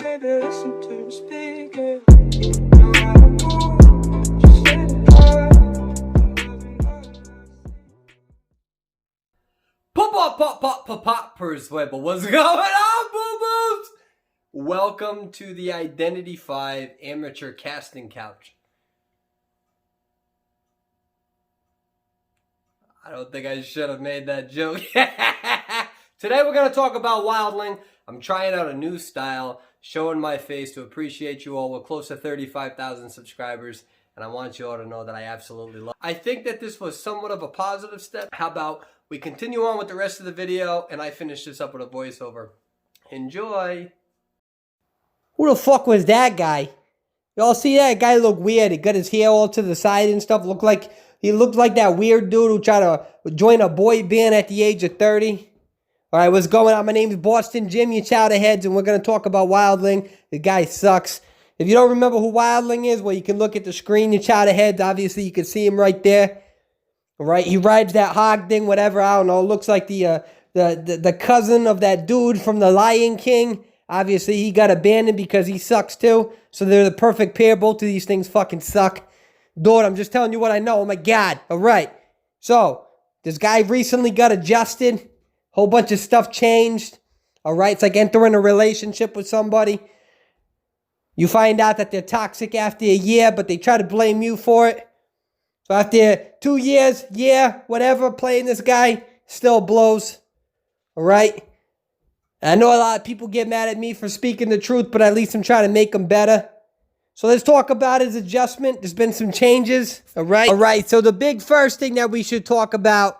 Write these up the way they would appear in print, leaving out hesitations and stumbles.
baby, listen to me speaking. No matter what, just let it go. Poppers, wait, but what's going on, boo-boos? Welcome to the Identity V Amateur Casting Couch. I don't think I should have made that joke. Today we're going to talk about Wildling. I'm trying out a new style, showing my face to appreciate you all. We're close to 35,000 subscribers, and I want you all to know that I absolutely love it. I think that this was somewhat of a positive step. How about we continue on with the rest of the video, and I finish this up with a voiceover. Enjoy. Who the fuck was that guy? Y'all see that guy look weird? He got his hair all to the side and stuff. He looked like that weird dude who tried to join a boy band at the age of 30. All right, what's going on? My name's Boston Jim, you chowderheads, and we're going to talk about Wildling. The guy sucks. If you don't remember who Wildling is, well, you can look at the screen, you chowderheads. Obviously, you can see him right there. All right, he rides that hog thing, whatever. I don't know. It looks like the cousin of that dude from The Lion King. Obviously, he got abandoned because he sucks too. So they're the perfect pair. Both of these things fucking suck. Dude, I'm just telling you what I know. Oh my God. All right. So, this guy recently got adjusted. Whole bunch of stuff changed. All right. It's like entering a relationship with somebody. You find out that they're toxic after a year, but they try to blame you for it. So after 2 years, whatever, playing this guy, still blows. All right. I know a lot of people get mad at me for speaking the truth, but at least I'm trying to make them better. So let's talk about his adjustment. There's been some changes. All right. All right. So the big first thing that we should talk about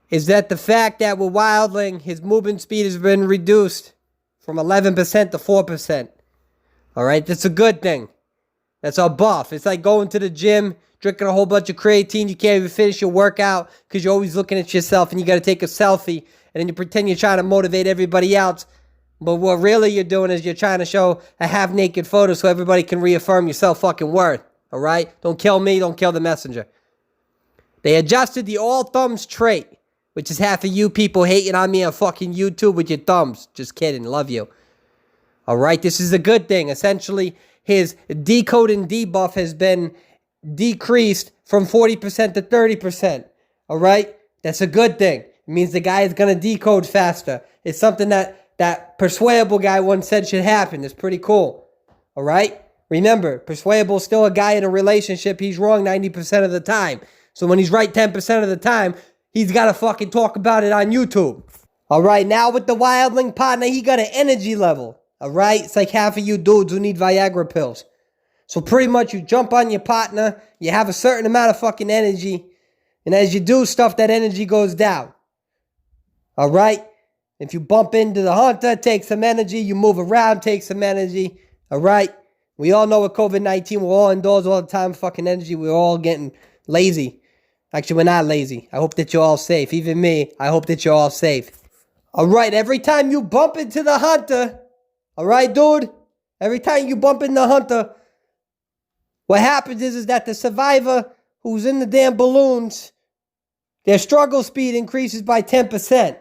is that the fact that with Wildling, his movement speed has been reduced from 11% to 4%. All right. That's a good thing. That's a buff. It's like going to the gym, drinking a whole bunch of creatine. You can't even finish your workout because you're always looking at yourself and you got to take a selfie. And then you pretend you're trying to motivate everybody else. But what really you're doing is you're trying to show a half-naked photo so everybody can reaffirm your self-fucking-worth. All right? Don't kill me. Don't kill the messenger. They adjusted the all-thumbs trait, which is half of you people hating on me on fucking YouTube with your thumbs. Just kidding. Love you. All right? This is a good thing. Essentially, his decode and debuff has been decreased from 40% to 30%. All right? That's a good thing. It means the guy is going to decode faster. It's something that Persuadable guy once said should happen. It's pretty cool. All right? Remember, Persuadable is still a guy in a relationship. He's wrong 90% of the time. So when he's right 10% of the time, he's got to fucking talk about it on YouTube. All right? Now with the Wildling Partner, he got an energy level. All right? It's like half of you dudes who need Viagra pills. So pretty much you jump on your partner, you have a certain amount of fucking energy, and as you do stuff, that energy goes down. All right? If you bump into the hunter, take some energy. You move around, take some energy. All right? We all know with COVID-19, we're all indoors all the time, fucking energy. We're all getting lazy. Actually, we're not lazy. I hope that you're all safe. Even me, I hope that you're all safe. All right, every time you bump into the hunter, all right, dude? Every time you bump into the hunter, what happens is that the survivor who's in the damn balloons, their struggle speed increases by 10%.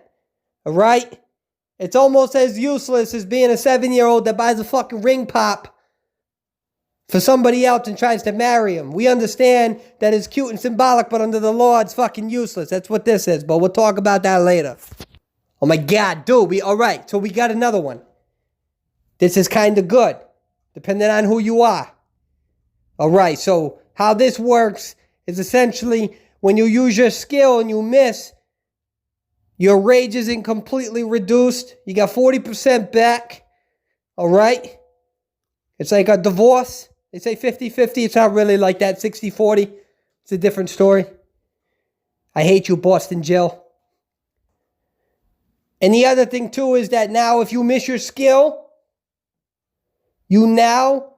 All right? It's almost as useless as being a 7-year-old that buys a fucking ring pop for somebody else and tries to marry him. We understand that it's cute and symbolic, but under the law, it's fucking useless. That's what this is, but we'll talk about that later. Oh my God, dude. All right, so we got another one. This is kind of good, depending on who you are. All right, so how this works is essentially when you use your skill and you miss, your rage isn't completely reduced. You got 40% back. All right? It's like a divorce. They say 50-50. It's not really like that. 60-40. It's a different story. I hate you, Boston Jill. And the other thing, too, is that now if you miss your skill, you now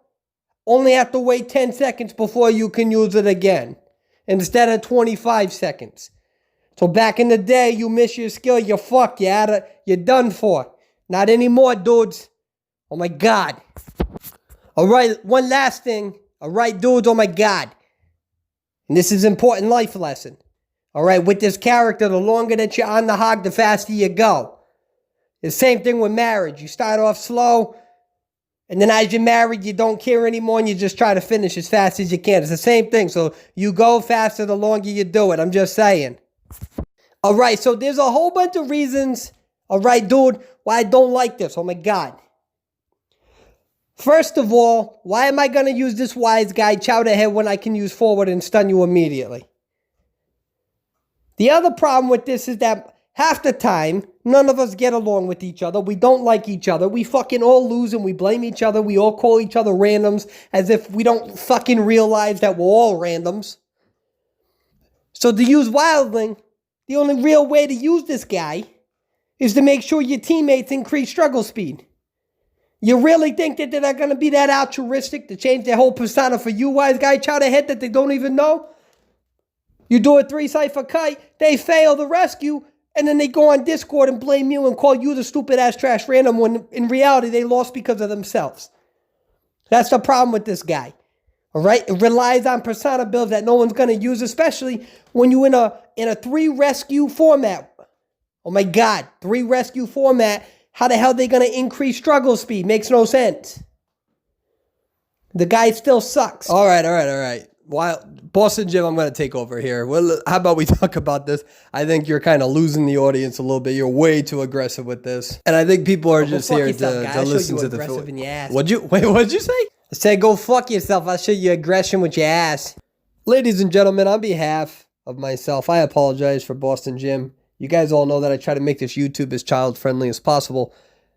only have to wait 10 seconds before you can use it again, instead of 25 seconds. So back in the day, you miss your skill, you're fucked. You're done for. Not anymore, dudes. Oh my God. All right, one last thing. All right, dudes, oh my God. And this is an important life lesson. All right, with this character, the longer that you're on the hog, the faster you go. The same thing with marriage. You start off slow, And then as you're married, you don't care anymore and you just try to finish as fast as you can. It's the same thing. So you go faster the longer you do it. I'm just saying. All right, so there's a whole bunch of reasons, all right, dude, why I don't like this. Oh, my God. First of all, why am I going to use this wise guy, chow the head, when I can use forward and stun you immediately? The other problem with this is that half the time, none of us get along with each other. We don't like each other. We fucking all lose and we blame each other. We all call each other randoms as if we don't fucking realize that we're all randoms. So to use Wildling, the only real way to use this guy is to make sure your teammates increase struggle speed. You really think that they're going to be that altruistic to change their whole persona for you, wise guy, chow the head, that they don't even know? You do a 3-cipher kite, they fail the rescue, and then they go on Discord and blame you and call you the stupid-ass trash random when in reality they lost because of themselves. That's the problem with this guy. All right? It relies on persona builds that no one's going to use, especially when you're in a 3-rescue format. Oh my God, 3-rescue format. How the hell are they going to increase struggle speed? Makes no sense. The guy still sucks. All right. Boston Jim, I'm going to take over here. Well, how about we talk about this? I think you're kind of losing the audience a little bit. You're way too aggressive with this. And I think people are just here to listen to the film. What'd you say? I said go fuck yourself. I'll show you aggression with your ass. Ladies and gentlemen, on behalf of myself, I apologize for Boston Jim. You guys all know that I try to make this YouTube as child-friendly as possible.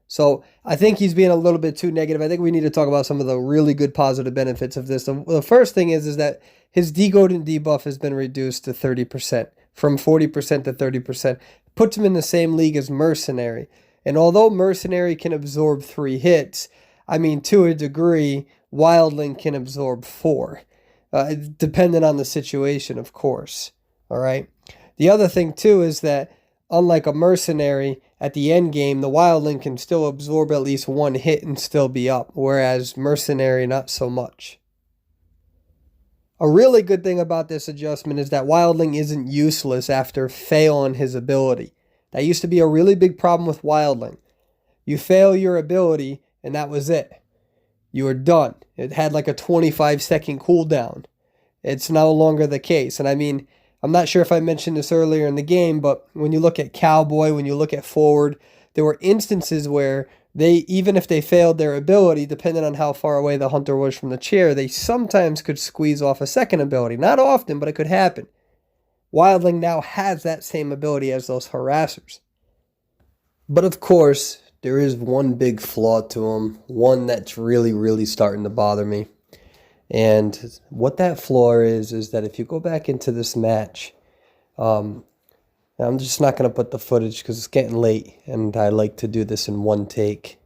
So I think he's being a little bit too negative. I think we need to talk about some of the really good positive benefits of this. The first thing is that his degoad and debuff has been reduced to 30%, from 40% to 30%. Puts him in the same league as Mercenary. And although Mercenary can absorb 3 hits, I mean, to a degree, Wildling can absorb 4. Depending on the situation, of course. All right? The other thing, too, is that unlike a Mercenary, at the end game, the Wildling can still absorb at least 1 hit and still be up, whereas Mercenary, not so much. A really good thing about this adjustment is that Wildling isn't useless after failing his ability. That used to be a really big problem with Wildling. You fail your ability, and that was it. You were done. It had like a 25-second cooldown. It's no longer the case, and I mean, I'm not sure if I mentioned this earlier in the game, but when you look at Cowboy, when you look at Forward, there were instances where even if they failed their ability, depending on how far away the hunter was from the chair, they sometimes could squeeze off a second ability. Not often, but it could happen. Wildling now has that same ability as those harassers. But of course, there is one big flaw to him, one that's really, really starting to bother me. And what that flaw is that if you go back into this match, I'm just not going to put the footage because it's getting late and I like to do this in one take.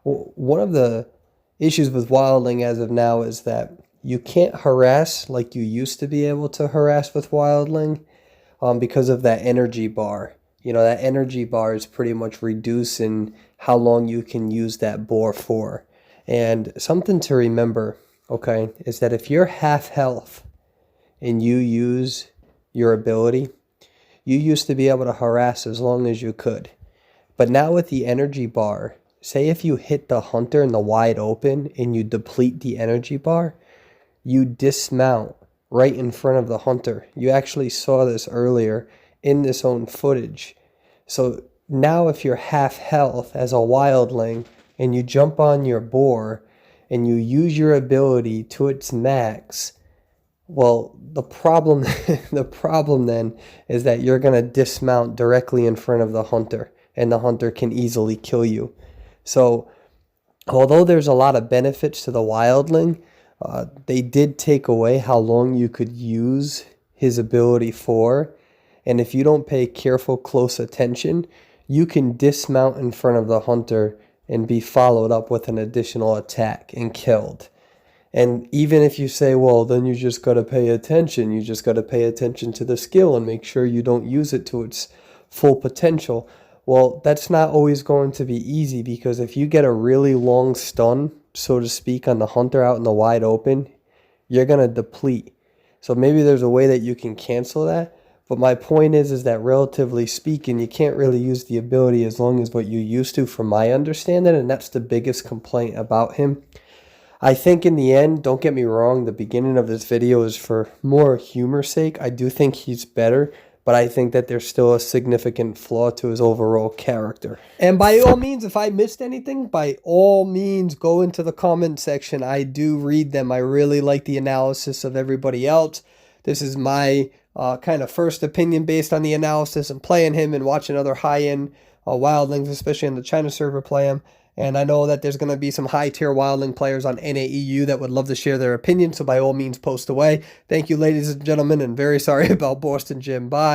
One of the issues with Wildling as of now is that you can't harass like you used to be able to harass with Wildling because of that energy bar. You know, that energy bar is pretty much reducing how long you can use that boar for. And something to remember, okay, is that if you're half health and you use your ability, you used to be able to harass as long as you could. But now with the energy bar, say if you hit the hunter in the wide open and you deplete the energy bar, you dismount right in front of the hunter. You actually saw this earlier in this own footage. So now if you're half health as a Wildling, and you jump on your boar, and you use your ability to its max, well, the problem then is that you're going to dismount directly in front of the hunter, and the hunter can easily kill you. So, although there's a lot of benefits to the Wildling, they did take away how long you could use his ability for, and if you don't pay careful, close attention, you can dismount in front of the hunter and be followed up with an additional attack and killed. And even if you say, well, then you just got to pay attention. You just got to pay attention to the skill and make sure you don't use it to its full potential. Well, that's not always going to be easy because if you get a really long stun, so to speak, on the hunter out in the wide open, you're going to deplete. So maybe there's a way that you can cancel that. But my point is that relatively speaking, you can't really use the ability as long as what you used to, from my understanding, and that's the biggest complaint about him. I think in the end, don't get me wrong, the beginning of this video is for more humor's sake. I do think he's better, but I think that there's still a significant flaw to his overall character. And by all means, if I missed anything, by all means, go into the comment section. I do read them. I really like the analysis of everybody else. This is my kind of first opinion based on the analysis and playing him and watching other high-end wildlings, especially on the China server, play him. And I know that there's going to be some high-tier wildling players on NAEU that would love to share their opinion, so by all means, post away. Thank you, ladies and gentlemen, and very sorry about Boston Jim. Bye.